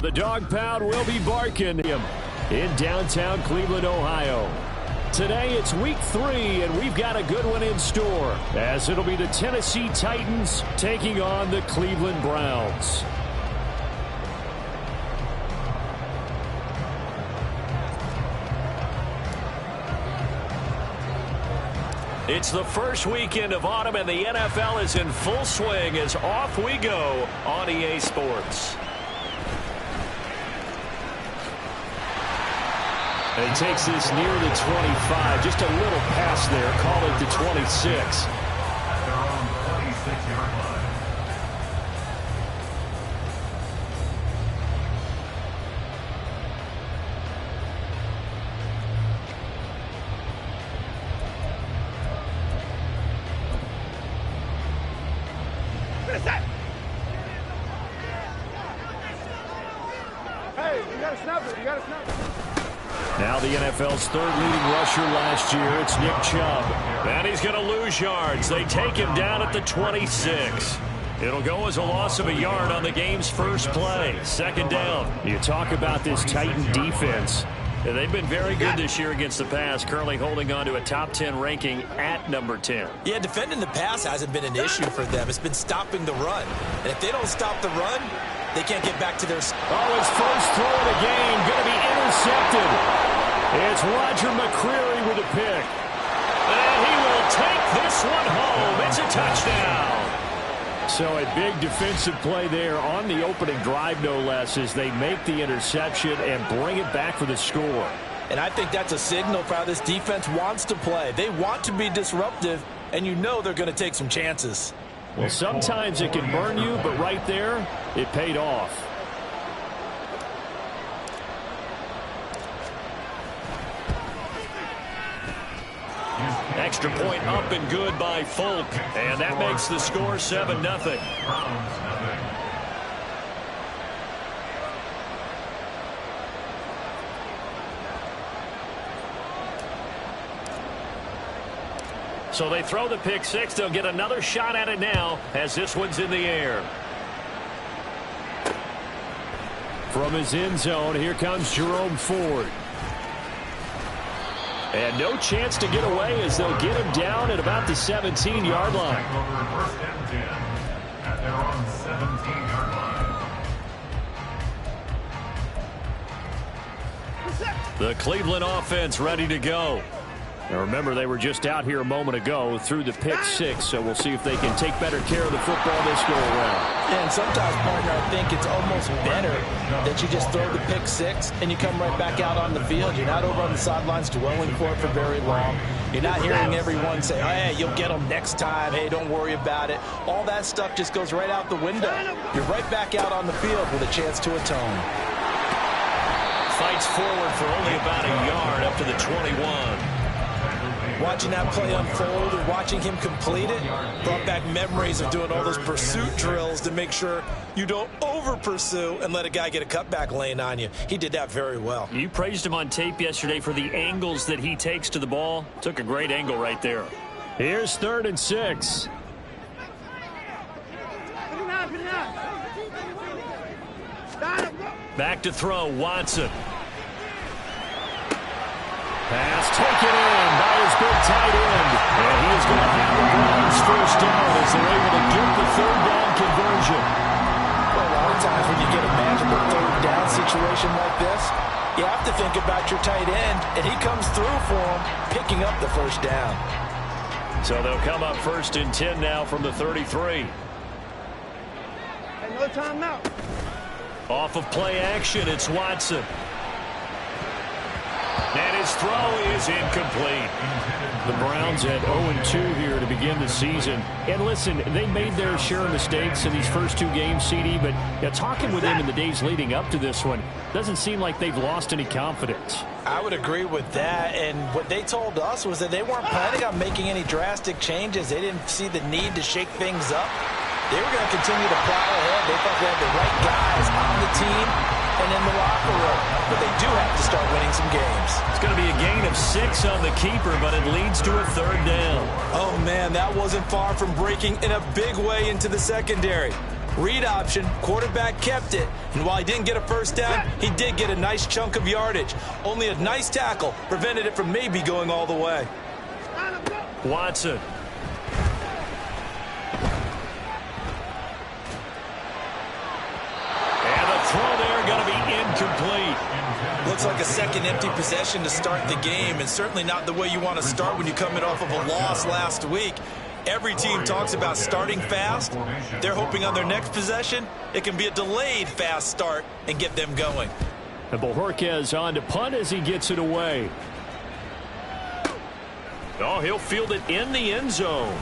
The dog pound will be barking in downtown Cleveland, Ohio. Today it's week 3, and we've got a good one in store, as it'll be the Tennessee Titans taking on the Cleveland Browns. It's the first weekend of autumn, and the NFL is in full swing as off we go on EA Sports. And he takes this near the 25. Just a little pass there. Call it the 26. They're on the 26-yard line. Hey, you got to snap it. You got to snap it. Now the NFL's third leading rusher last year, it's Nick Chubb. And he's going to lose yards. They take him down at the 26. It'll go as a loss of a yard on the game's first play. Second down. You talk about this Titan defense. They've been very good this year against the pass, currently holding on to a top 10 ranking at number 10. Yeah, defending the pass hasn't been an issue for them. It's been stopping the run. And if they don't stop the run, they can't get back to their... Oh, his first throw of the game going to be intercepted. It's Roger McCreary with a pick. And he will take this one home. It's a touchdown. So a big defensive play there on the opening drive, no less, as they make the interception and bring it back for the score. And I think that's a signal for how this defense wants to play. They want to be disruptive, and you know they're going to take some chances. Well, sometimes it can burn you, but right there, it paid off. Extra point up and good by Folk. And that makes the score 7-0. So they throw the pick six. They'll get another shot at it now as this one's in the air. From his end zone, here comes Jerome Ford. And no chance to get away as they'll get him down at about the 17-yard line. First and 10 at their own 17-yard line. The Cleveland offense ready to go. Now remember, they were just out here a moment ago through the pick six, so we'll see if they can take better care of the football this go around. And sometimes, partner, I think it's almost better that you just throw the pick six and you come right back out on the field. You're not over on the sidelines dwelling for it for very long. You're not hearing everyone say, oh, hey, you'll get them next time. Hey, don't worry about it. All that stuff just goes right out the window. You're right back out on the field with a chance to atone. Fights forward for only about a yard up to the 21. Watching that play unfold and watching him complete it brought back memories of doing all those pursuit drills to make sure you don't over-pursue and let a guy get a cutback lane on you. He did that very well. You praised him on tape yesterday for the angles that he takes to the ball. Took a great angle right there. Here's 3rd and 6. Back to throw, Watson. Pass taken in by his big tight end. And he is going to have the Browns first down as they're able to get the 3rd down conversion. Well, a lot of times when you get a magical 3rd down situation like this, you have to think about your tight end, and he comes through for him, picking up the 1st down. So they'll come up 1st and 10 now from the 33. No timeout. Off of play action, it's Watson. And his throw is incomplete. The Browns at 0-2 here to begin the season. And listen, they made their share of mistakes in these first 2 games, CD, but talking with them in the days leading up to this one, doesn't seem like they've lost any confidence. I would agree with that, and what they told us was that they weren't planning on making any drastic changes. They didn't see the need to shake things up. They were going to continue to plow ahead. They thought they had the right guys on the team and in the locker room. But they do have to start winning some games. It's going to be a gain of 6 on the keeper, but it leads to a 3rd down. Oh, man, that wasn't far from breaking in a big way into the secondary. Read option, quarterback kept it. And while he didn't get a 1st down, he did get a nice chunk of yardage. Only a nice tackle prevented it from maybe going all the way. Watson. Throw there going to be incomplete. Looks like a second empty possession to start the game, and certainly not the way you want to start when you're coming off of a loss last week. Every team talks about starting fast. They're hoping on their next possession it can be a delayed fast start and get them going. And Bojorquez on to punt as he gets it away. Oh, he'll field it in the end zone.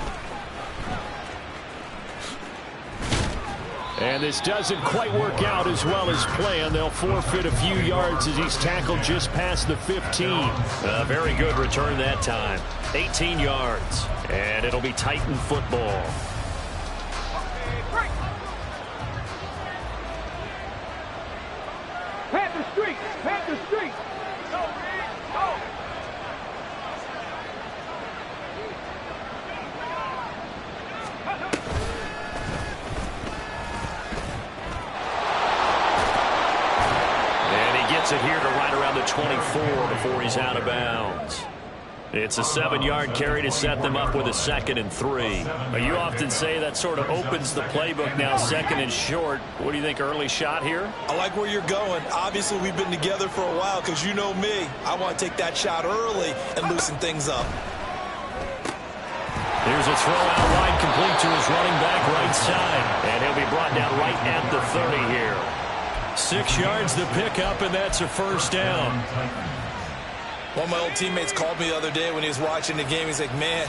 And this doesn't quite work out as well as planned. They'll forfeit a few yards as he's tackled just past the 15. A very good return that time. 18 yards. And it'll be Titan football. street. Panther street. Go, Reed. Go. And he gets it here to right around the 24 before he's out of bounds. It's a 7-yard carry to set them up with a 2nd and 3. You often say that sort of opens the playbook now, 2nd and short. What do you think, early shot here? I like where you're going. Obviously, we've been together for a while because you know me. I want to take that shot early and loosen things up. Here's a throw out wide, complete to his running back right side. And he'll be brought down right at the 30 here. 6 yards the pickup, and that's a 1st down. One of my old teammates called me the other day when he was watching the game. He's like, man,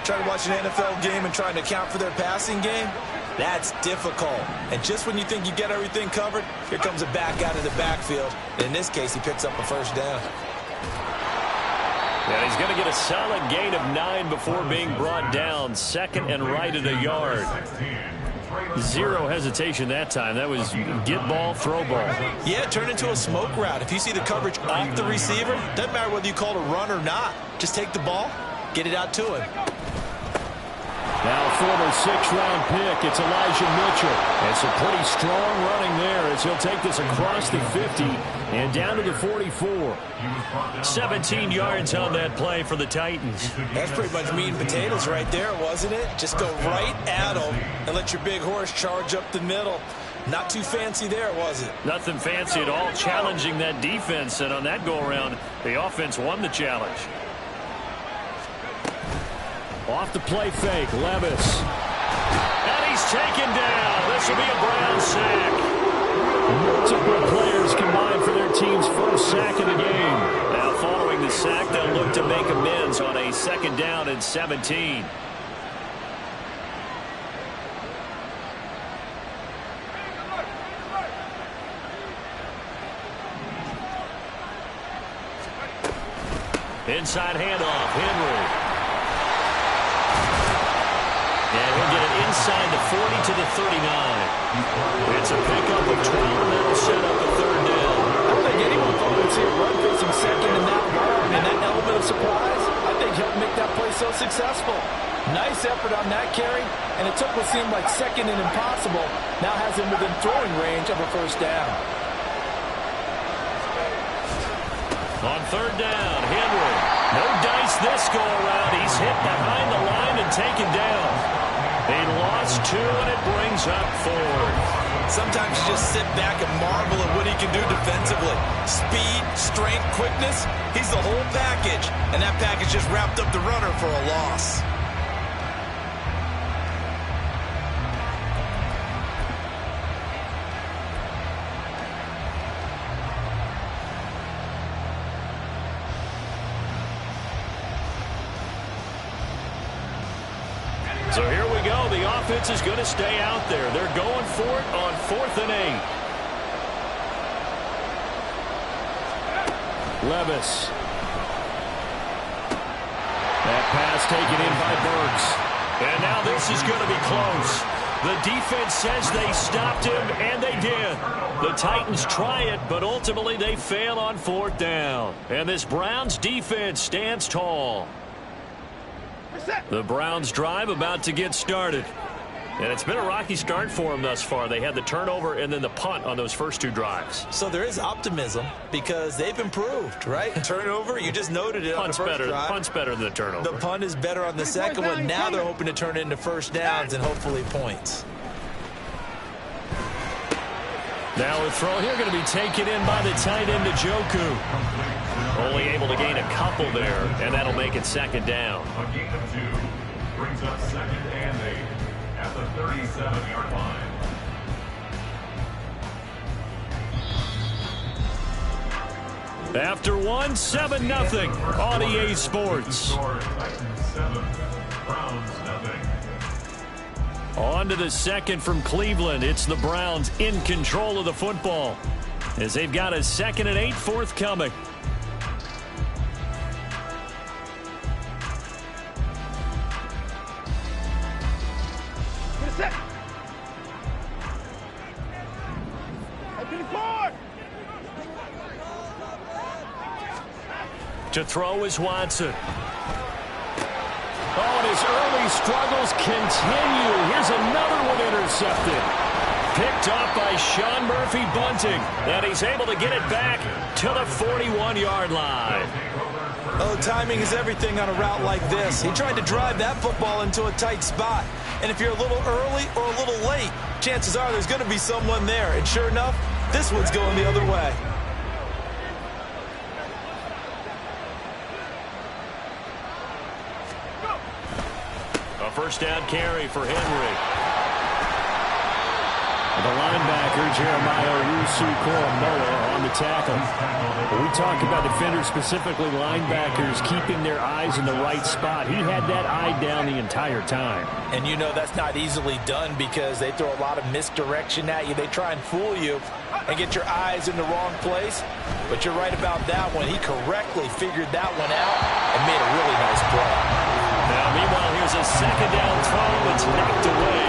trying to watch an NFL game and trying to account for their passing game, that's difficult. And just when you think you get everything covered, here comes a back out of the backfield. And in this case, he picks up a 1st down. And he's going to get a solid gain of 9 before being brought down. 2nd and right at a yard. 0 hesitation that time. That was get ball, throw ball. Yeah, turn into a smoke route. If you see the coverage off the receiver, doesn't matter whether you call it a run or not. Just take the ball, get it out to him. Now a former 6th-round pick, it's Elijah Mitchell. And some pretty strong running there as he'll take this across the 50 and down to the 44. 17 yards on that play for the Titans. That's pretty much meat and potatoes right there, wasn't it? Just go right at them and let your big horse charge up the middle. Not too fancy there, was it? Nothing fancy at all, challenging that defense. And on that go-around, the offense won the challenge. Off the play fake, Levis. And he's taken down. This will be a Brown sack. Multiple players combined for their team's 1st sack of the game. Now following the sack, they'll look to make amends on a 2nd down and 17. Inside handoff, Henry. And he'll get it inside the 40 to the 39. It's a pickup of 12, and that'll set up a 3rd down. I don't think anyone thought we'd see a run facing 2nd and that long, and that element of surprise, I think, helped make that play so successful. Nice effort on that carry, and it took what seemed like 2nd and impossible, now has him within throwing range of a 1st down. On 3rd down, Henry. No dice this go-around. He's hit behind the line and taken down. They lost 2, and it brings up 4th. Sometimes you just sit back and marvel at what he can do defensively. Speed, strength, quickness, he's the whole package. And that package just wrapped up the runner for a loss. So here we go. The offense is going to stay out there. They're going for it on 4th and 8. Levis. That pass taken in by Burks. And now this is going to be close. The defense says they stopped him, and they did. The Titans try it, but ultimately they fail on 4th down. And this Browns defense stands tall. The Browns drive about to get started. And it's been a rocky start for them thus far. They had the turnover and then the punt on those first 2 drives. So there is optimism because they've improved, right? Turnover, you just noted it on the first drive. Punt's better than the turnover. The punt is better on the second one. Now they're hoping to turn it into 1st downs and hopefully points. Now a throw here going to be taken in by the tight end, Njoku. Only able to gain a couple there, and that'll make it 2nd down. A gain of 2 brings up 2nd and 8 at the 37-yard line. After 1, 7-0 on EA Sports. On to the 2nd from Cleveland. It's the Browns in control of the football as they've got a 2nd and 8 forthcoming. To throw is Watson. Oh, and his early struggles continue. Here's another one intercepted. Picked off by Sean Murphy Bunting. And he's able to get it back to the 41-yard line. Oh, timing is everything on a route like this. He tried to drive that football into a tight spot. And if you're a little early or a little late, chances are there's going to be someone there. And sure enough, this one's going the other way. A first down carry for Henry. The linebacker, Jeremiah Owusu-Koramoah, on the tackle. When we talk about defenders, specifically linebackers, keeping their eyes in the right spot, he had that eye down the entire time. And you know that's not easily done because they throw a lot of misdirection at you. They try and fool you and get your eyes in the wrong place. But you're right about that one. He correctly figured that one out and made a really nice play. Now, meanwhile, here's a second down throw. It's knocked away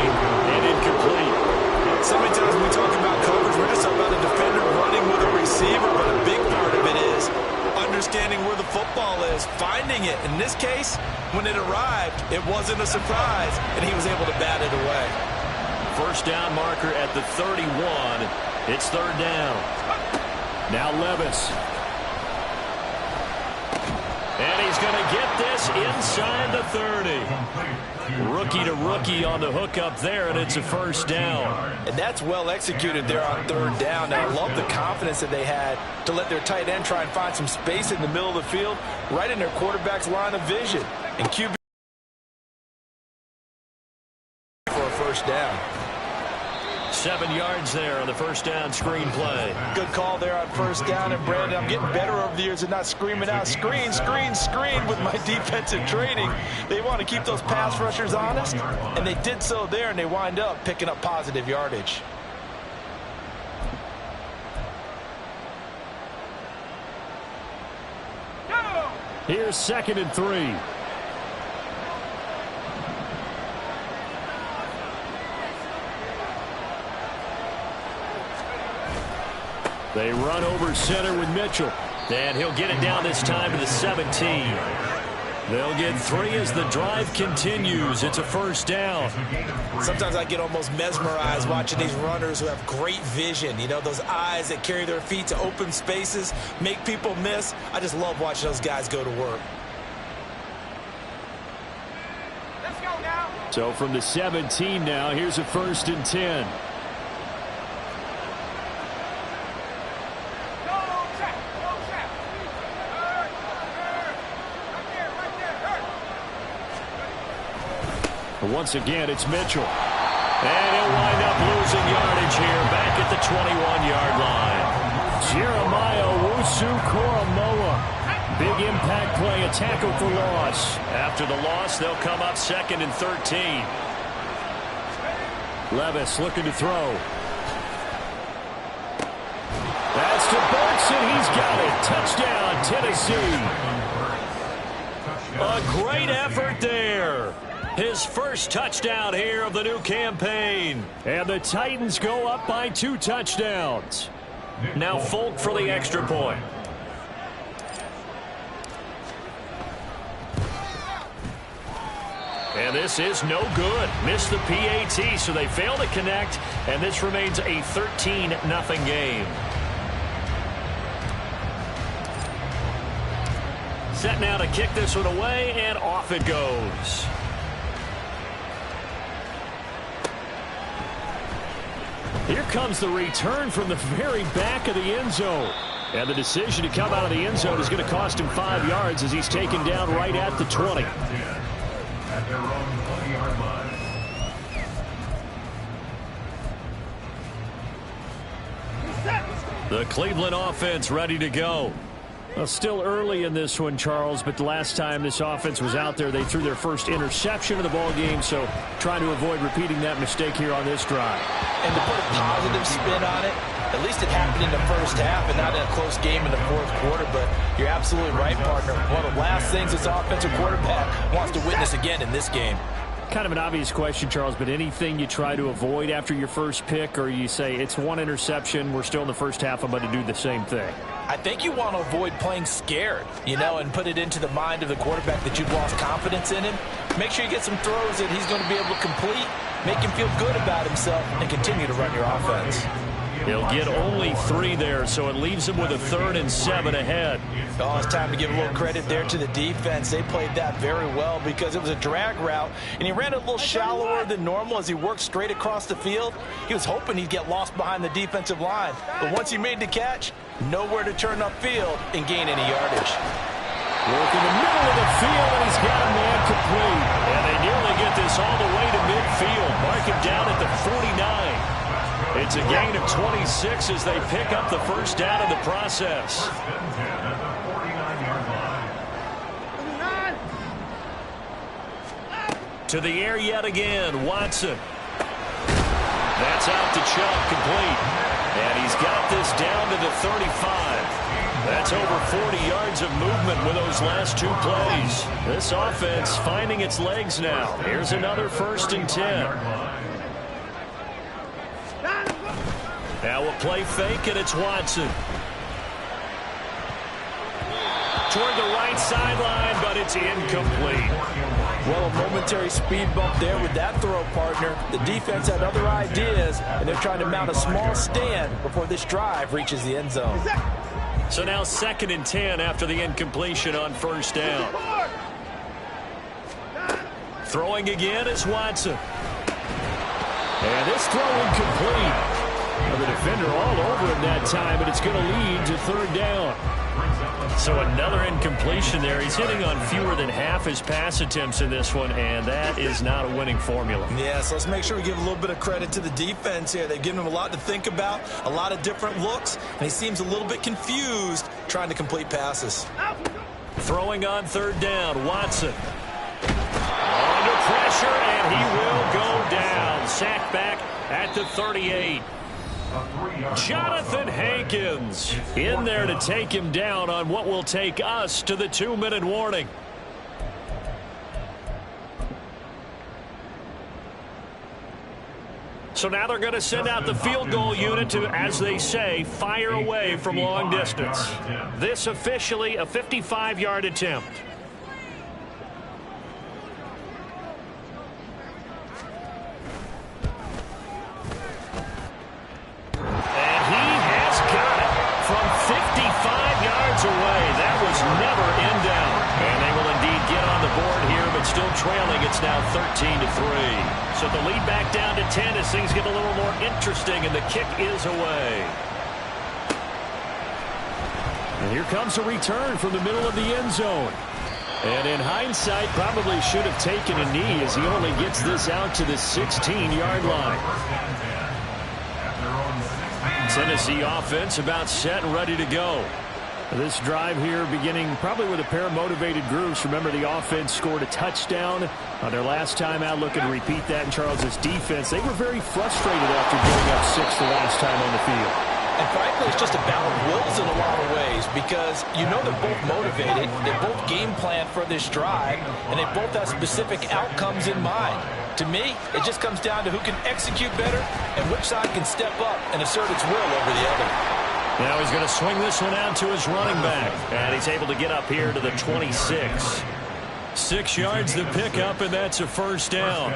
and incomplete. So many times when we talk about coverage, we're just talking about a defender running with a receiver, but a big part of it is understanding where the football is, finding it. In this case, when it arrived, it wasn't a surprise, and he was able to bat it away. First down marker at the 31. It's third down. Now Levis. And he's going to get this inside the 30. Rookie to rookie on the hook up there, and it's a first down. And that's well executed there on third down. Now, I love the confidence that they had to let their tight end try and find some space in the middle of the field, right in their quarterback's line of vision. And QB for a first down. 7 yards there on the first down screen play. Good call there on first down. And, Brandon, I'm getting better over the years at not screaming out, screen, screen, screen with my defensive training. They want to keep those pass rushers honest, and they did so there, and they wind up picking up positive yardage. Here's 2nd and 3. They run over center with Mitchell. And he'll get it down this time to the 17. They'll get 3 as the drive continues. It's a first down. Sometimes I get almost mesmerized watching these runners who have great vision. You know, those eyes that carry their feet to open spaces, make people miss. I just love watching those guys go to work. Let's go now. So from the 17 now, here's a 1st and 10. Once again, it's Mitchell. And he'll wind up losing yardage here back at the 21-yard line. Jeremiah Owusu-Koramoah. Big impact play, a tackle for loss. After the loss, they'll come up 2nd and 13. Levis looking to throw. That's to Burks, and he's got it. Touchdown, Tennessee. A great effort there. His first touchdown here of the new campaign. And the Titans go up by 2 touchdowns. Now Folk for the extra point. And this is no good. Missed the PAT, so they fail to connect, and this remains a 13-0 game. Set now to kick this one away, and off it goes. Here comes the return from the very back of the end zone. And the decision to come out of the end zone is going to cost him 5 yards as he's taken down right at the 20. At their own 20-yard line. The Cleveland offense ready to go. Well, still early in this one, Charles, but the last time this offense was out there, they threw their first interception of the ball game, so trying to avoid repeating that mistake here on this drive. And to put a positive spin on it, at least it happened in the first half and not in a close game in the fourth quarter, but you're absolutely right, partner. One of the last things this offensive quarterback wants to witness again in this game. Kind of an obvious question, Charles, but anything you try to avoid after your first pick, or you say it's one interception, we're still in the first half, I'm going to do the same thing? I think you want to avoid playing scared, and put it into the mind of the quarterback that you've lost confidence in him. Make sure you get some throws that he's going to be able to complete, make him feel good about himself, and continue to run your offense. He'll get only 3 there, so it leaves him with a 3rd and 7 ahead. Oh, it's time to give a little credit there to the defense. They played that very well because it was a drag route, and he ran a little shallower than normal as he worked straight across the field. He was hoping he'd get lost behind the defensive line, but once he made the catch, nowhere to turn upfield and gain any yardage. Work in the middle of the field, and he's got a man complete. And they nearly get this all the way to midfield. Mark him down at the 49. It's a gain of 26 as they pick up the first down in the process. To the air yet again, Watson. That's out to Chubb, complete. And he's got this down to the 35. That's over 40 yards of movement with those last 2 plays. This offense finding its legs now. Here's another 1st and 10. Now a play fake, and it's Watson. Toward the right sideline, but it's incomplete. Well, a momentary speed bump there with that throw, partner. The defense had other ideas, and they're trying to mount a small stand before this drive reaches the end zone. So now 2nd and 10 after the incompletion on 1st down. Throwing again is Watson. And this throw incomplete. Well, the defender all over him that time, and it's going to lead to 3rd down. So another incompletion there. He's hitting on fewer than half his pass attempts in this one, and that is not a winning formula. Yeah, so let's make sure we give a little bit of credit to the defense here. They've given him a lot to think about, a lot of different looks, and he seems a little bit confused trying to complete passes. Throwing on 3rd down, Watson. Under pressure, and he will go down. Sacked back at the 38. Jonathan Hankins in there to take him down on what will take us to the 2-minute warning. So now they're going to send out the field goal unit to, as they say, fire away from long distance. This officially a 55-yard attempt. Away. That was never in down. And they will indeed get on the board here, but still trailing. It's now 13-3. So the lead back down to 10 as things get a little more interesting, and the kick is away. And here comes a return from the middle of the end zone. And in hindsight, probably should have taken a knee as he only gets this out to the 16-yard line. Tennessee offense about set and ready to go. This drive here beginning probably with a pair of motivated groups. Remember, the offense scored a touchdown on their last time out. Looking to repeat that in Charles's defense. They were very frustrated after giving up 6 the last time on the field. And frankly, it's just a battle of wills in a lot of ways because they're both motivated. They both game plan for this drive, and they both have specific outcomes in mind. To me, it just comes down to who can execute better and which side can step up and assert its will over the other. Now he's going to swing this one out to his running back. And he's able to get up here to the 26. 6 yards to pick up, and that's a 1st down.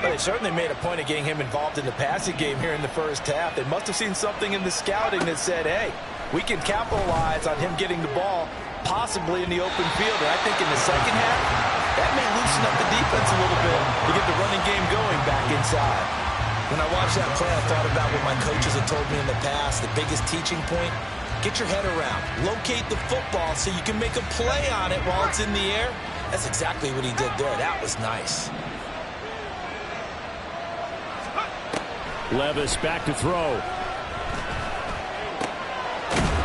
Well, they certainly made a point of getting him involved in the passing game here in the first half. They must have seen something in the scouting that said, hey, we can capitalize on him getting the ball, possibly in the open field. And I think in the second half, that may loosen up the defense a little bit to get the running game going back inside. When I watched that play, I thought about what my coaches had told me in the past. The biggest teaching point, get your head around. Locate the football so you can make a play on it while it's in the air. That's exactly what he did there. That was nice. Levis back to throw.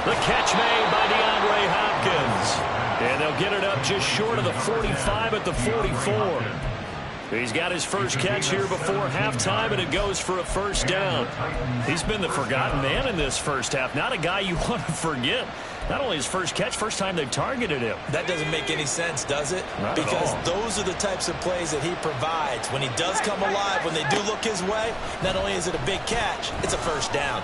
The catch made by DeAndre Hopkins. And they'll get it up just short of the 45 at the 44. He's got his first catch here before halftime, and it goes for a 1st down. He's been the forgotten man in this first half. Not a guy you want to forget. Not only his first catch, first time they've targeted him. That doesn't make any sense, does it? Not because at all. Those are the types of plays that he provides. When he does come alive, when they do look his way, not only is it a big catch, it's a first down.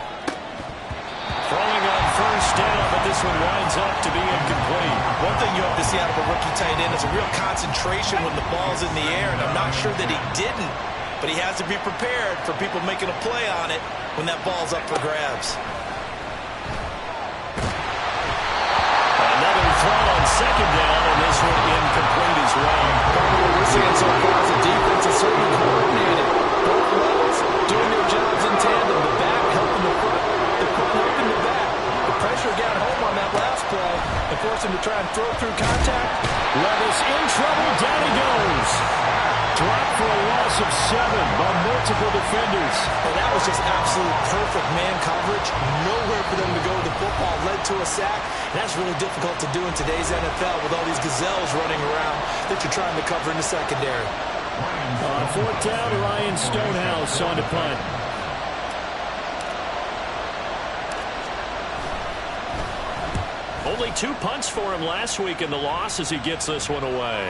Throwing on first down, but this one winds up to be incomplete. One thing you have to see out of a rookie tight end is a real concentration when the ball's in the air, and I'm not sure that he didn't, but he has to be prepared for people making a play on it when that ball's up for grabs. Another throw on second down, and this one incomplete as well. What we're seeing so far is the defense is certainly coordinated. Both levels doing their jobs in tandem. The back helping the front helping the back. The pressure got home on that last play and forced him to try and throw through contact. Levis in trouble, down he goes. Dropped for a loss of 7 by multiple defenders. And that was just absolute perfect man coverage. Nowhere for them to go. The football led to a sack. And that's really difficult to do in today's NFL with all these gazelles running around that you're trying to cover in the secondary. On fourth down, Ryan Stonehouse on the punt. Only 2 punts for him last week in the loss as he gets this one away.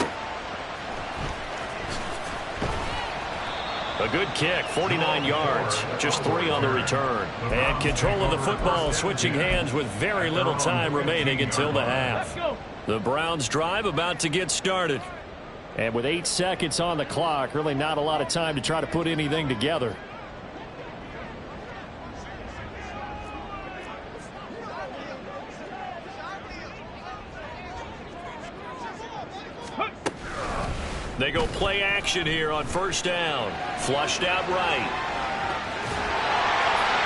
A good kick, 49 yards, just 3 on the return. And control of the football switching hands with very little time remaining until the half. The Browns drive about to get started. And with 8 seconds on the clock, really not a lot of time to try to put anything together. They go play action here on first down. Flushed out right.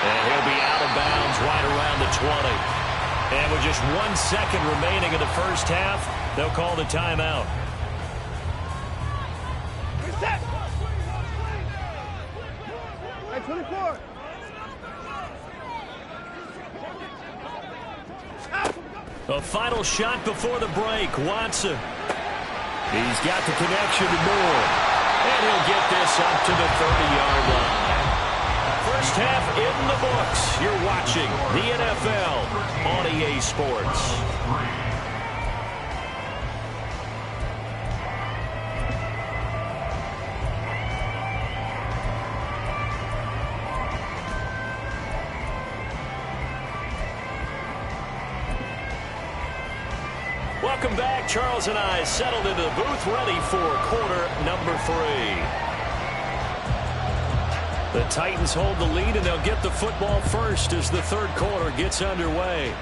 And he'll be out of bounds right around the 20. And with just 1 second remaining in the first half, they'll call the timeout. Reset. Hey, 24. A final shot before the break. Watson. He's got the connection to Moore. And he'll get this up to the 30-yard line. First half in the books. You're watching the NFL on EA Sports. Welcome back. Charles and I settled into the booth, ready for quarter number 3. The Titans hold the lead, and they'll get the football first as the third quarter gets underway.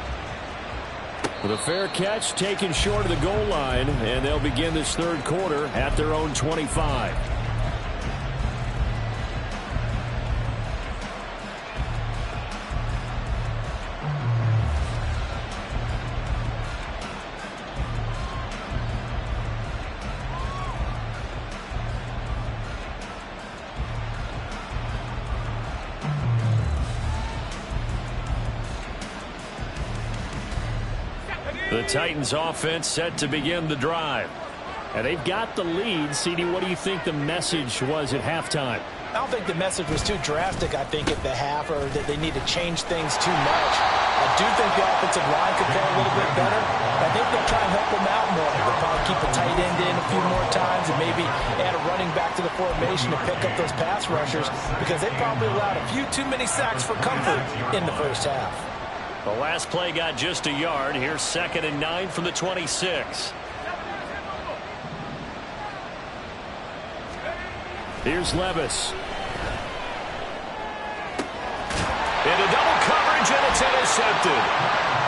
With a fair catch taken short of the goal line, and they'll begin this third quarter at their own 25. The Titans offense set to begin the drive. And they've got the lead. CD, what do you think the message was at halftime? I don't think the message was too drastic, I think, at the half, or that they need to change things too much. I do think the offensive line could play a little bit better. I think they'll try and help them out more. They'll probably keep a tight end in a few more times and maybe add a running back to the formation to pick up those pass rushers, because they probably allowed a few too many sacks for comfort in the first half. The last play got just a yard. Here's 2nd and 9 from the 26. Here's Levis. Into double coverage, and it's intercepted.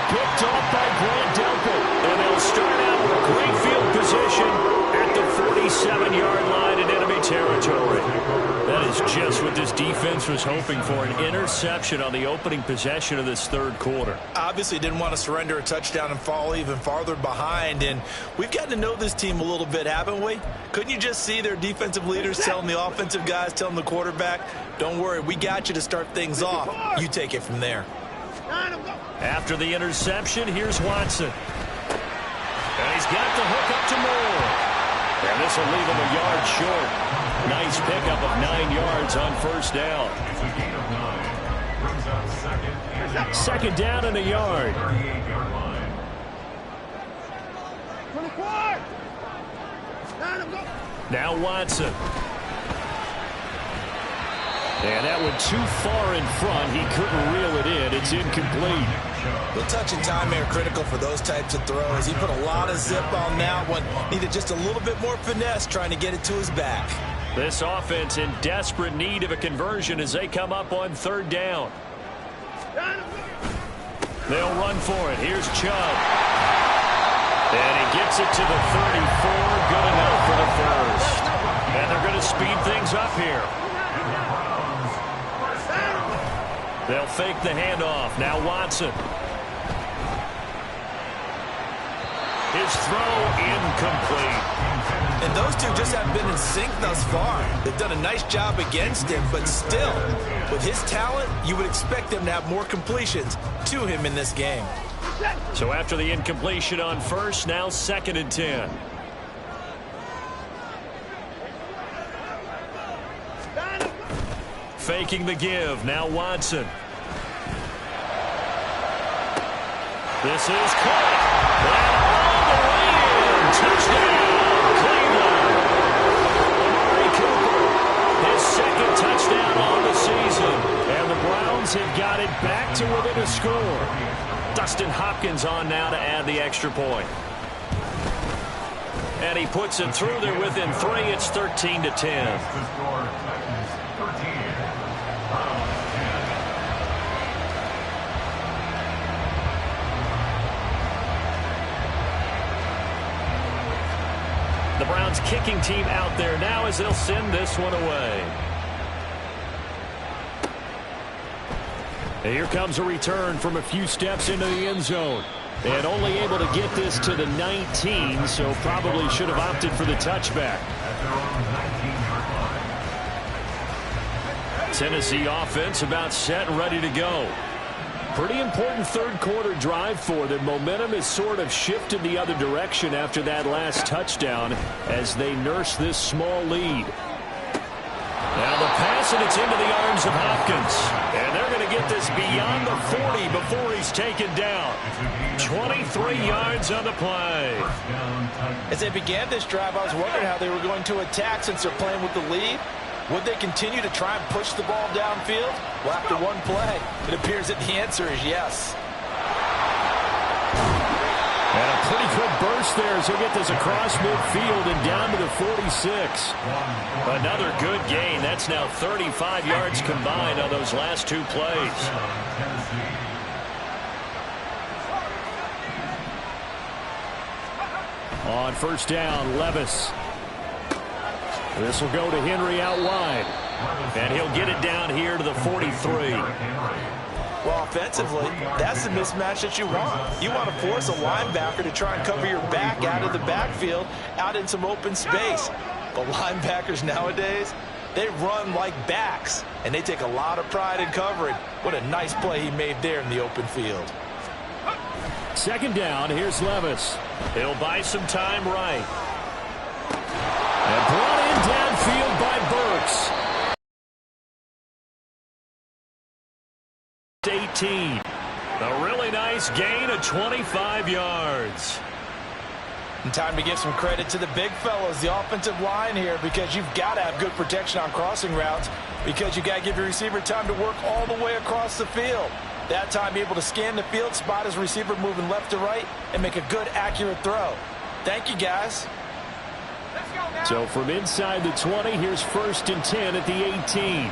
Picked off by Grant Delpit. And they'll start out with great field position at the 47-yard line in enemy territory. That is just what this defense was hoping for, an interception on the opening possession of this third quarter. Obviously didn't want to surrender a touchdown and fall even farther behind, and we've gotten to know this team a little bit, haven't we? Couldn't you just see their defensive leaders telling the offensive guys, telling the quarterback, don't worry, we got you to start things off. You take it from there. After the interception, here's Watson. And he's got the hook up to Moore. And this will leave him a yard short. Nice pickup of 9 yards on first down. Second down and a yard. 24. Now Watson. And that went too far in front. He couldn't reel it in. It's incomplete. The touch and time are critical for those types of throws. He put a lot of zip on that one. Needed just a little bit more finesse trying to get it to his back. This offense in desperate need of a conversion as they come up on third down. They'll run for it. Here's Chubb. And he gets it to the 34. Good enough for the first. And they're going to speed things up here. They'll fake the handoff. Now Watson. His throw incomplete. And those two just haven't been in sync thus far. They've done a nice job against him, but still, with his talent, you would expect them to have more completions to him in this game. So after the incompletion on first, now 2nd and 10. Faking the give. Now Watson. This is caught. And all the way in. Touchdown, Cleveland. Amari Cooper, his 2nd touchdown on the season. And the Browns have got it back to within a score. Dustin Hopkins on now to add the extra point. And he puts it through there within 3. It's 13-10. The Browns kicking team out there now as they'll send this one away. And here comes a return from a few steps into the end zone. And only able to get this to the 19, so probably should have opted for the touchback. Tennessee offense about set and ready to go. Pretty important third quarter drive for them. Momentum has sort of shifted the other direction after that last touchdown as they nurse this small lead. Now the pass, and it's into the arms of Hopkins. And they're going to get this beyond the 40 before he's taken down. 23 yards on the play. As they began this drive, I was wondering how they were going to attack since they're playing with the lead. Would they continue to try and push the ball downfield? Well, after one play, it appears that the answer is yes. And a pretty good burst there as he'll get this across midfield and down to the 46. Another good gain. That's now 35 yards combined on those last 2 plays. On first down, Levis. This will go to Henry out wide. And he'll get it down here to the 43. Well, offensively, that's the mismatch that you want. You want to force a linebacker to try and cover your back out of the backfield, out in some open space. The linebackers nowadays, they run like backs, and they take a lot of pride in covering. What a nice play he made there in the open field. 2nd down, here's Levis. He'll buy some time right. And brought in downfield by Burks. 18. A really nice gain of 25 yards. And time to give some credit to the big fellas, the offensive line here, because you've got to have good protection on crossing routes, because you got to give your receiver time to work all the way across the field. That time, be able to scan the field, spot his receiver moving left to right, and make a good, accurate throw. Thank you, guys. So from inside the 20, here's 1st and 10 at the 18.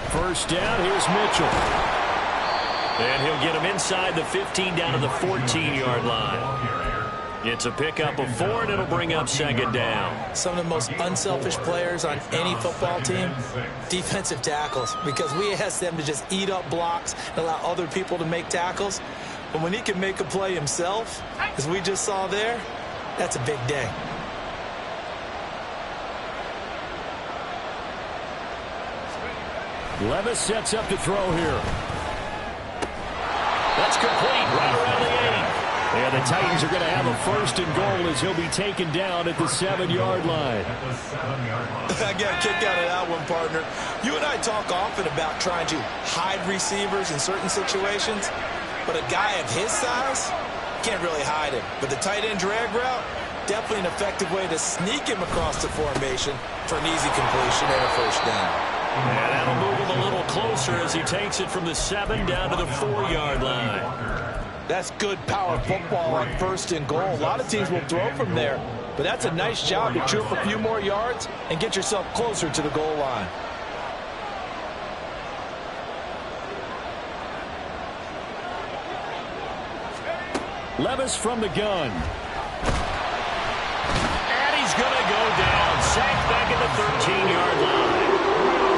First down, here's Mitchell. And he'll get him inside the 15 down to the 14-yard line. It's a pickup of 4, and it'll bring up 2nd down. Some of the most unselfish players on any football team, defensive tackles, because we ask them to just eat up blocks and allow other people to make tackles. But when he can make a play himself, as we just saw there, that's a big day. Levis sets up to throw here. That's complete right around the 8. And the Titans are going to have a 1st and goal as he'll be taken down at the 7-yard line. I got a kick out of that one, partner. You and I talk often about trying to hide receivers in certain situations. but a guy of his size can't really hide him. But the tight end drag route, definitely an effective way to sneak him across the formation for an easy completion and a first down. And that'll move him a little closer as he takes it from the 7 down to the 4-yard line. That's good power football on 1st and goal. A lot of teams will throw from there, but that's a nice job to chew up a few more yards and get yourself closer to the goal line. Levis from the gun. And he's going to go down. Sacked back at the 13-yard line.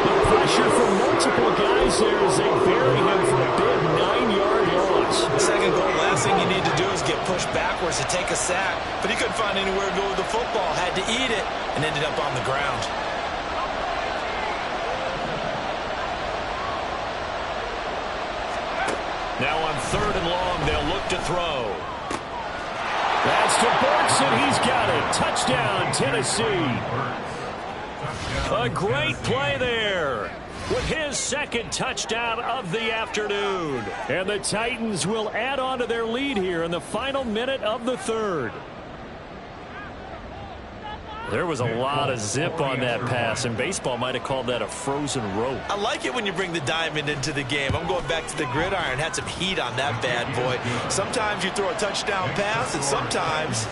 The pressure from multiple guys there as they bury him for a big 9-yard loss. Second goal, last thing you need to do is get pushed backwards to take a sack. But he couldn't find anywhere to go with the football. Had to eat it and ended up on the ground. Now on 3rd and long, they'll look to throw. That's to Borkson. He's got it. Touchdown, Tennessee. A great play there with his 2nd touchdown of the afternoon. And the Titans will add on to their lead here in the final minute of the 3rd. There was a lot of zip on that pass, and baseball might have called that a frozen rope. I like it when you bring the diamond into the game. I'm going back to the gridiron. Had some heat on that bad boy. Sometimes you throw a touchdown pass, and sometimes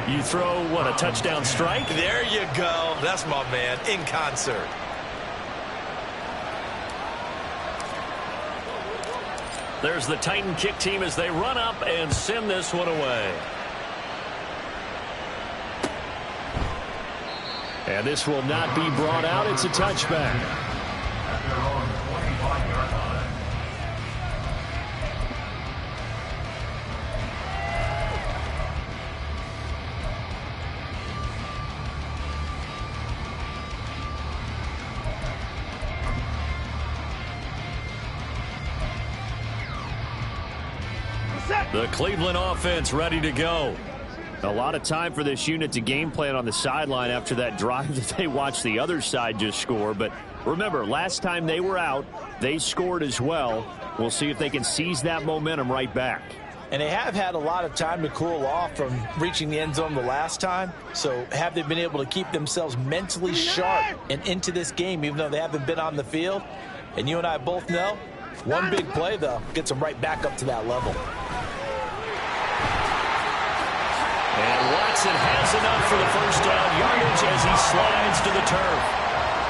you throw, what, a touchdown strike? There you go. That's my man, in concert. There's the Titan kick team as they run up and send this one away. And this will not be brought out. It's a touchback. The Cleveland offense ready to go. A lot of time for this unit to game plan on the sideline after that drive that they watched the other side just score. But remember, last time they were out, they scored as well. We'll see if they can seize that momentum right back. And they have had a lot of time to cool off from reaching the end zone the last time. So have they been able to keep themselves mentally sharp and into this game, even though they haven't been on the field? And you and I both know, one big play, though, gets them right back up to that level. And Watson has enough for the first down yardage as he slides to the turf.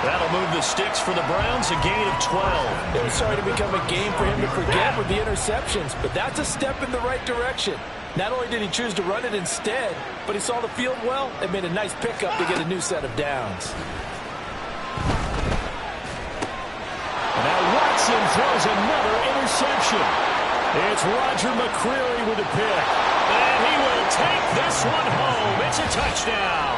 That'll move the sticks for the Browns, a gain of 12. It was starting to become a game for him to forget with the interceptions, but that's a step in the right direction. Not only did he choose to run it instead, but he saw the field well and made a nice pickup to get a new set of downs. And now Watson throws another interception. It's Roger McCreary with a pick. And he will take this one home. It's a touchdown.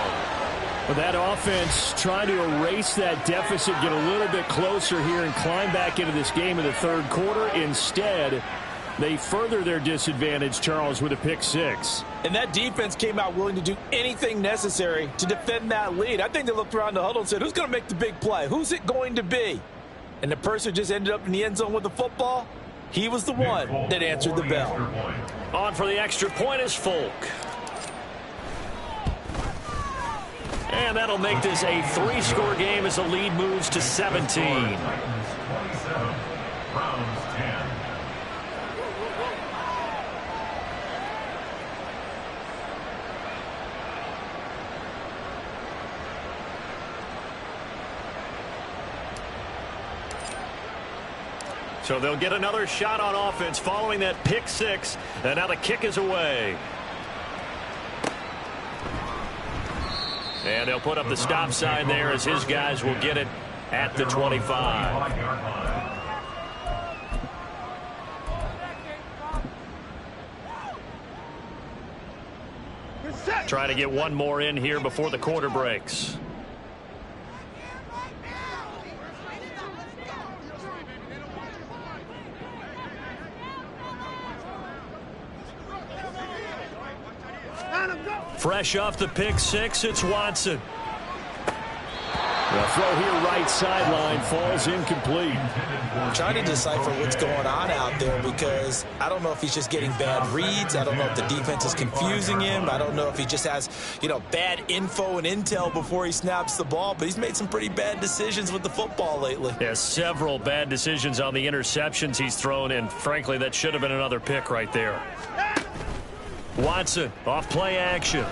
Well, that offense trying to erase that deficit, get a little bit closer here and climb back into this game in the 3rd quarter. Instead, they further their disadvantage, Charles, with a pick 6. And that defense came out willing to do anything necessary to defend that lead. I think they looked around the huddle and said, who's going to make the big play? Who's it going to be? And the person just ended up in the end zone with the football. He was the one that answered the bell. On for the extra point is Folk. And that'll make this a 3-score game as the lead moves to 17. 27, Browns 10. So they'll get another shot on offense following that pick 6. And now the kick is away. And they'll put up the stop sign there as his guys will get it at the 25. Trying to get one more in here before the quarter breaks. Fresh off the pick 6, it's Watson. The throw here right sideline falls incomplete. I'm trying to decipher what's going on out there because I don't know if he's just getting bad reads. I don't know if the defense is confusing him. I don't know if he just has, bad info and intel before he snaps the ball. But he's made some pretty bad decisions with the football lately. Yeah, several bad decisions on the interceptions he's thrown, and frankly, that should have been another pick right there. Watson off play action.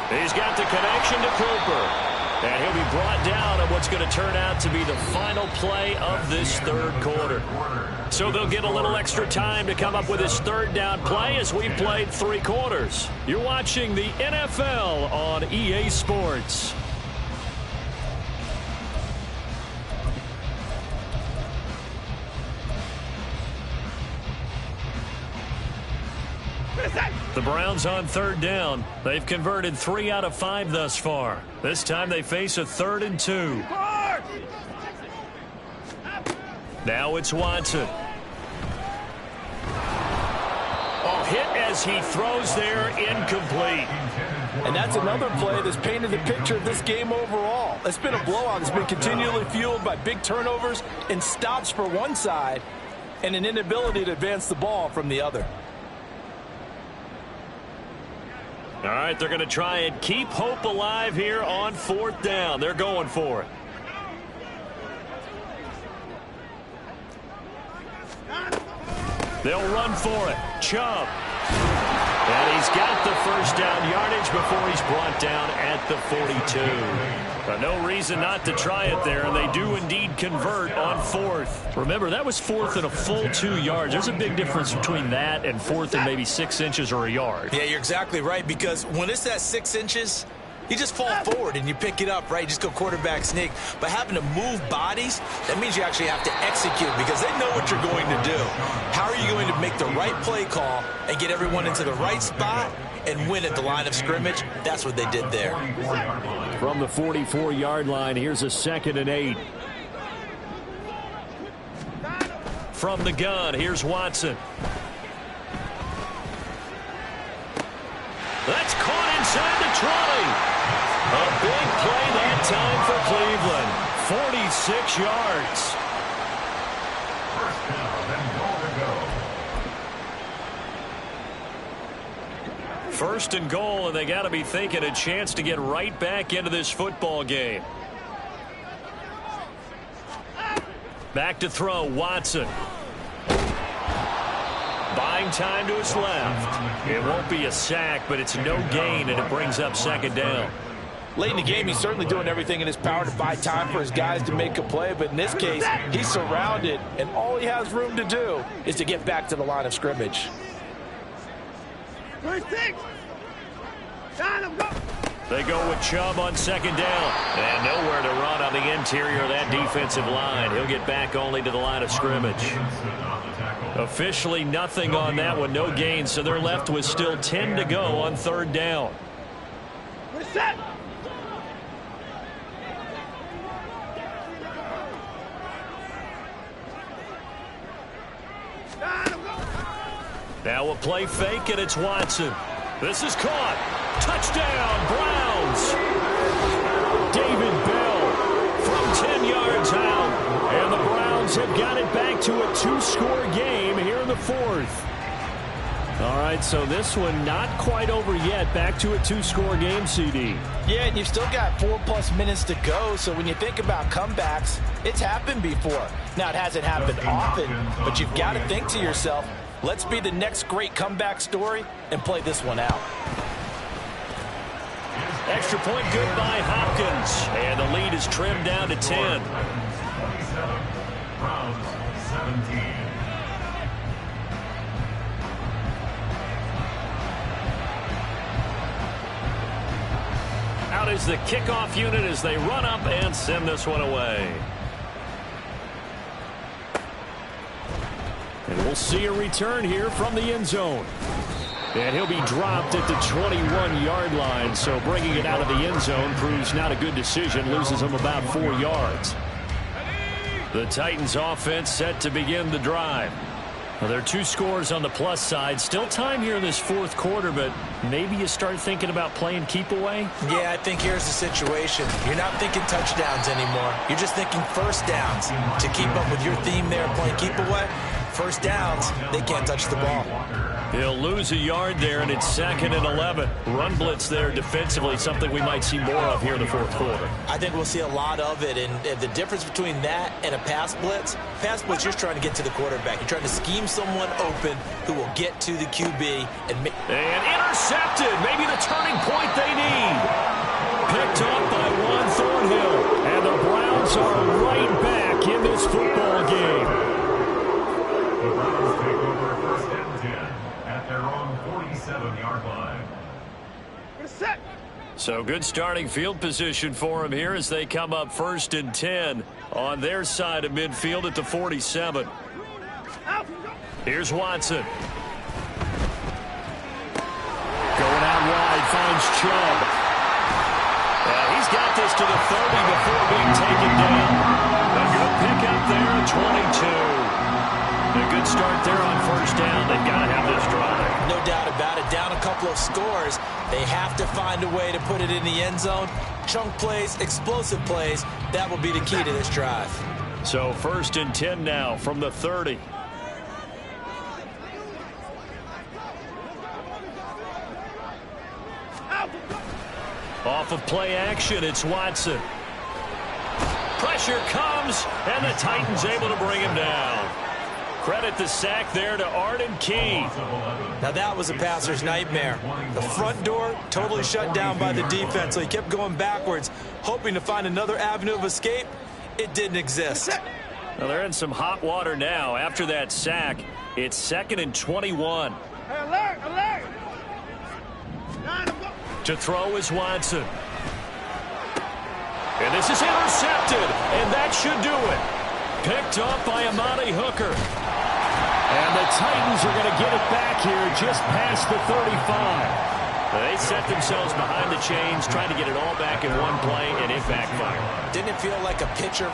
He's got the connection to Cooper. And he'll be brought down on what's going to turn out to be the final play of this third quarter. So they'll get a little extra time to come up with his third down play as we've played 3 quarters. You're watching the NFL on EA Sports. The Browns on third down. They've converted 3 out of 5 thus far. This time they face a 3rd and 2. Now it's Watson. Hit as he throws there, incomplete. And that's another play that's painted the picture of this game overall. It's been a blowout. It's been continually fueled by big turnovers and stops for one side and an inability to advance the ball from the other. All right, they're going to try and keep hope alive here on 4th down. They're going for it. They'll run for it. Chubb. And he's got the first down yardage before he's brought down at the 42. But no reason not to try it there, and they do indeed convert on 4th. Remember, that was 4th and a full 2 yards. There's a big difference between that and 4th and maybe 6 inches or a yard. Yeah, you're exactly right, because when it's that 6 inches, you just fall forward and you pick it up, right? You just go quarterback sneak. But having to move bodies, that means you actually have to execute because they know what you're going to do. How are you going to make the right play call and get everyone into the right spot and win at the line of scrimmage? That's what they did there. From the 44-yard line, here's a 2nd and 8. From the gun, here's Watson. That's caught inside the 20. A big play that time for Cleveland. 46 yards. First and goal, and they got to be thinking a chance to get right back into this football game. Back to throw, Watson. Buying time to his left. It won't be a sack, but it's no gain, and it brings up 2nd down. Late in the game, he's certainly doing everything in his power to buy time for his guys to make a play, but in this case, he's surrounded, and all he has room to do is to get back to the line of scrimmage. 36. Go. They go with Chubb on 2nd down. And nowhere to run on the interior of that defensive line. He'll get back only to the line of scrimmage. Officially nothing on that one, no gain, so they're left with still 10 to go on 3rd down. Reset. Now a play fake, and it's Watson. This is caught. Touchdown, Browns. David Bell from 10 yards out. And the Browns have got it back to a 2-score game here in the 4th. All right, so this one not quite over yet. Back to a 2-score game, CD. Yeah, and you've still got 4+ minutes to go, so when you think about comebacks, it's happened before. Now, it hasn't happened often, but you've got to think to yourself, let's be the next great comeback story and play this one out. Extra point good by Hopkins. And the lead is trimmed down to 10. 27, Browns 17. Out is the kickoff unit as they run up and send this one away. And we'll see a return here from the end zone. And he'll be dropped at the 21-yard line, so bringing it out of the end zone proves not a good decision, loses him about 4 yards. The Titans offense set to begin the drive. Well, there are 2 scores on the plus side. Still time here in this fourth quarter, but maybe you start thinking about playing keep away? Yeah, I think here's the situation. You're not thinking touchdowns anymore. You're just thinking first downs. To keep up with your theme there, playing keep away, first downs, they can't touch the ball. He'll lose a yard there, and it's 2nd and 11. Run blitz there defensively, something we might see more of here in the fourth quarter. I think we'll see a lot of it, and the difference between that and a pass blitz, you're just trying to get to the quarterback. You're trying to scheme someone open who will get to the QB and intercepted. Maybe the turning point they need. Picked off by Juan Thornhill, and the Browns are right back in this football game. The Browns take over 1st and 10 at their own 47-yard line. Set. So good starting field position for them here as they come up 1st and 10 on their side of midfield at the 47. Here's Watson. Going out wide, finds Chubb. He's got this to the 30 before being taken down. A good pickup there at 22. A good start there on 1st down. They've got to have this drive. No doubt about it. Down a couple of scores. They have to find a way to put it in the end zone. Chunk plays, explosive plays. That will be the key to this drive. So 1st and 10 now from the 30. Off of play action, it's Watson. Pressure comes, and the Titans able to bring him down. Credit the sack there to Arden Key. Now that was a passer's nightmare. The front door totally shut down by the defense, so he kept going backwards, hoping to find another avenue of escape. It didn't exist. Well, they're in some hot water now. After that sack, it's 2nd and 21. Alert, alert. To throw is Watson. And this is intercepted, and that should do it. Picked off by Amani Hooker. And the Titans are going to get it back here just past the 35. They set themselves behind the chains, trying to get it all back in one play, and it backfired. Didn't it feel like a pitcher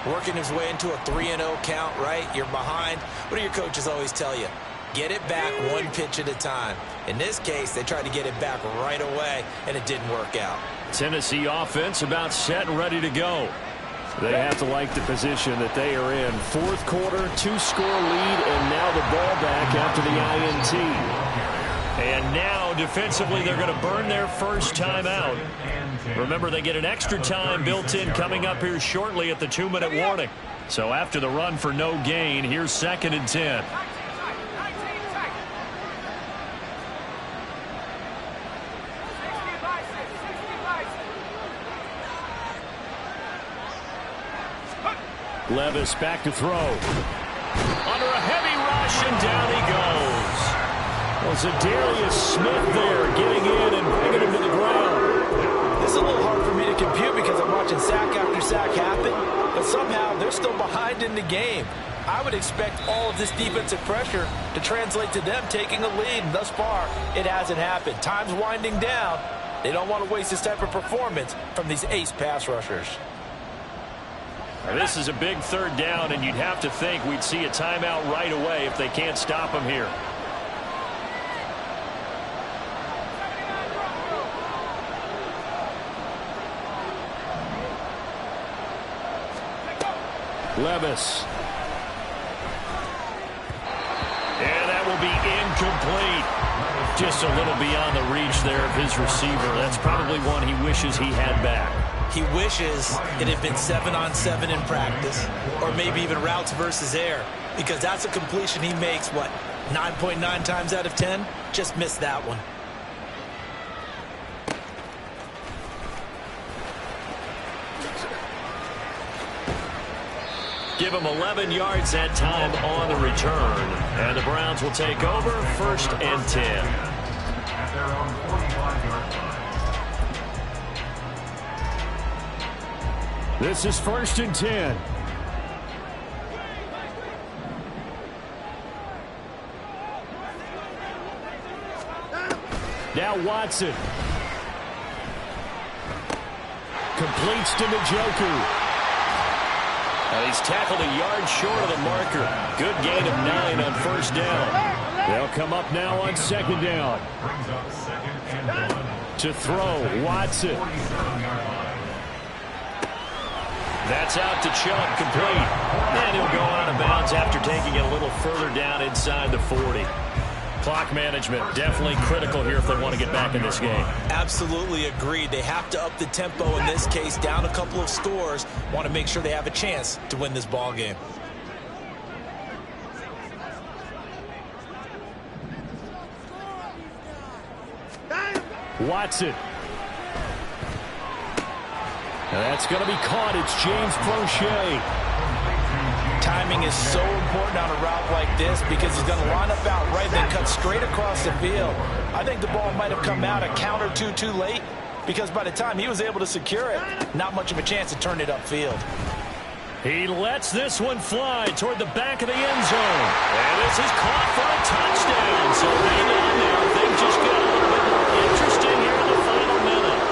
working his way into a 3-0 count, right? You're behind. What do your coaches always tell you? Get it back one pitch at a time. In this case, they tried to get it back right away, and it didn't work out. Tennessee offense about set and ready to go. They have to like the position that they are in. Fourth quarter, 2-score lead, and now the ball back after the INT. And now, defensively, they're going to burn their first time out. Remember, they get an extra time built in coming up here shortly at the 2-minute warning. So after the run for no gain, here's 2nd and 10. Levis back to throw. Under a heavy rush, and down he goes. Well, Zadarius Smith there getting in and bringing him to the ground. This is a little hard for me to compute because I'm watching sack after sack happen, but somehow they're still behind in the game. I would expect all of this defensive pressure to translate to them taking a lead, and thus far, it hasn't happened. Time's winding down. They don't want to waste this type of performance from these ace pass rushers. This is a big 3rd down, and you'd have to think we'd see a timeout right away if they can't stop him here. Levis. And that will be incomplete. Just a little beyond the reach there of his receiver. That's probably one he wishes he had back. He wishes it had been 7-on-7 in practice, or maybe even routes versus air, because that's a completion he makes, 9.9 times out of 10? Just missed that one. Give him 11 yards that time on the return. And the Browns will take over 1st and 10. At their own 45-yard line. This is 1st and 10. Now Watson. Completes to Njoku. Now he's tackled a yard short of the marker. Good gain of 9 on first down. They'll come up now on second down. Brings up second and 1. To throw, Watson. That's out to Chubb, complete. And he'll go out of bounds after taking it a little further down inside the 40. Clock management definitely critical here if they want to get back in this game. Absolutely agreed. They have to up the tempo in this case, down a couple of scores. Want to make sure they have a chance to win this ball game. Watson. Now that's going to be caught. It's James Prochet. Timing is so important on a route like this because he's going to line up out right, then cut straight across the field. I think the ball might have come out a count or two too late because by the time he was able to secure it, not much of a chance to turn it upfield. He lets this one fly toward the back of the end zone. And this is caught for a touchdown. So hang on now. Things just got a little bit more interesting here in the final minute.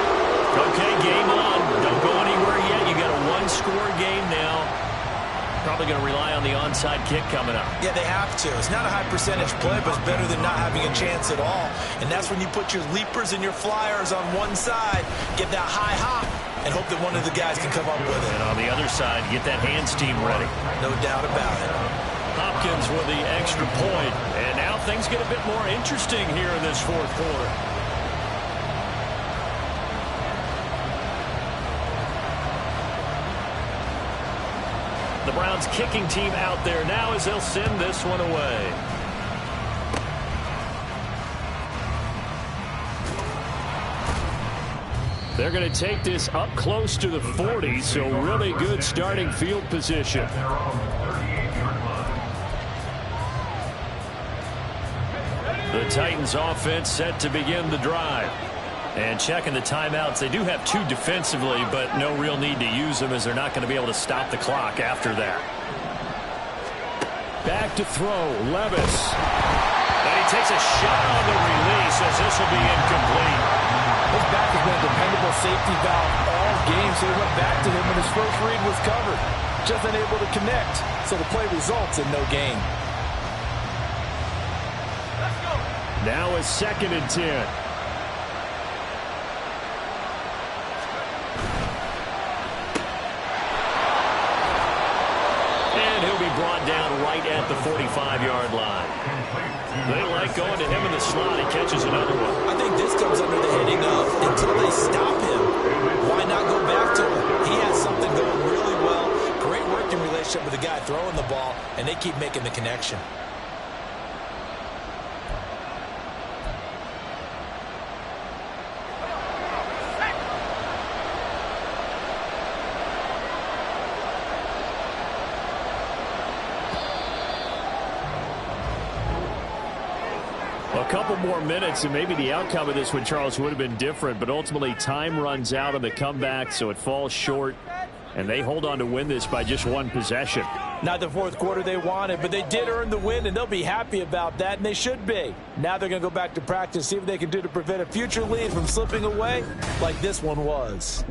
Okay, game on. Don't go anywhere yet. You got a one-score game now. Probably going to rely on the onside kick coming up. Yeah, they have to. It's not a high percentage play, but it's better than not having a chance at all. And that's when you put your leapers and your flyers on one side, get that high hop, and hope that one of the guys can come up with it. And on the other side, get that hands team ready. No doubt about it. Hopkins with the extra point. And now things get a bit more interesting here in this fourth quarter. The Browns kicking team out there now as they'll send this one away. They're going to take this up close to the 40, so really good starting field position. The Titans offense set to begin the drive. And checking the timeouts, they do have 2 defensively, but no real need to use them as they're not going to be able to stop the clock after that. Back to throw, Levis. And he takes a shot on the release as this will be incomplete. His back has been a dependable safety valve all game, so he went back to him when his first read was covered. Just unable to connect, so the play results in no gain. Now a 2nd and 10. Brought down right at the 45-yard line. They like going to him in the slot. He catches another one. I think this comes under the heading of until they stop him. Why not go back to him? He has something going really well. Great working relationship with the guy throwing the ball, and they keep making the connection. A couple more minutes, and maybe the outcome of this one, Charles, would have been different, but ultimately time runs out on the comeback, so it falls short, and they hold on to win this by just 1 possession. Not the fourth quarter they wanted, but they did earn the win, and they'll be happy about that, and they should be. Now they're going to go back to practice, see what they can do to prevent a future lead from slipping away like this one was.